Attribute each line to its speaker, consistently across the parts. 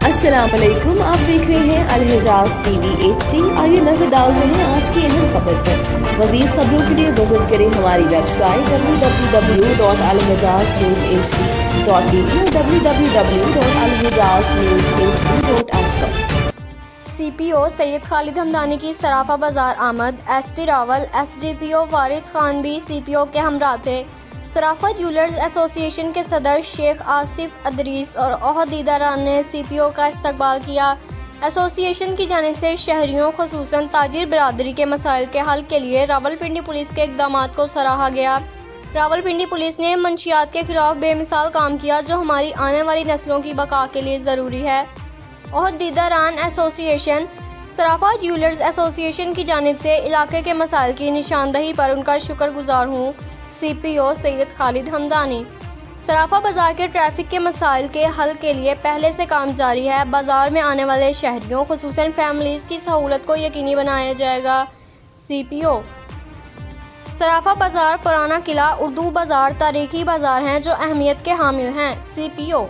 Speaker 1: अस्सलाम वालेकुम, आप देख रहे हैं अल-हिजाज़ टीवी HD। आइए नजर डालते हैं आज की अहम खबर पर। मज़ीद खबरों के लिए विजिट करें हमारी वेबसाइट www.alhijaznews.hd.tv और www.alhijaznews.hd.f पर।
Speaker 2: CPO सैयद खालिद हमदानी की सराफा बाजार आमद। SP रावल SDPO वारिस खान भी CPO के हमरा थे। सराफा ज्वेलर्स एसोसिएशन के सदर शेख आसिफ अदरीस और ओहदेदारान ने CPO का इस्तकबाल किया। एसोसिएशन की जानिब से शहरियों खुसूसन ताजिर बिरादरी के मसाइल के हल के लिए रावलपिंडी पुलिस के इक़दामात को सराहा गया। रावलपिंडी पुलिस ने मंशियात के खिलाफ बेमिसाल काम किया जो हमारी आने वाली नस्लों की बका के लिए ज़रूरी है। ओहदेदारान एसोसिएशन सराफा ज्वेलर्स एसोसिएशन की जानिब से इलाके के मसाइल की निशानदही पर उनका शुक्रगुजार हूँ। CPO सैयद खालिद हमदानी। सराफा बाजार के ट्रैफिक के मसाइल के हल के लिए पहले से काम जारी है। बाजार में आने वाले शहरियों खुसूसन फैमिलीज़ की सहूलत को यकीनी बनाया जाएगा। CPO सराफा बाजार पुराना किला उर्दू बाजार तारीखी बाजार हैं जो अहमियत के हामिल हैं। CPO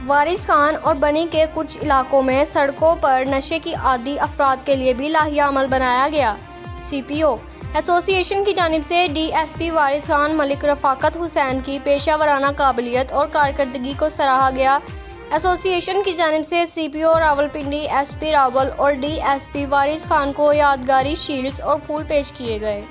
Speaker 2: वारिस खान और बनी के कुछ इलाकों में सड़कों पर नशे की आदी अफराद के लिए भी लाहिया अमल बनाया गया। CPO एसोसिएशन की जानिब से DSP वारिस खान मलिक रफाकत हुसैन की पेशा वराना काबिलियत और कारकर्दगी को सराहा गया। एसोसिएशन की जानिब से CPO रावलपिंडी SP रावल और DSP वारिस खान को यादगारी शील्ड्स और फूल पेश किए गए।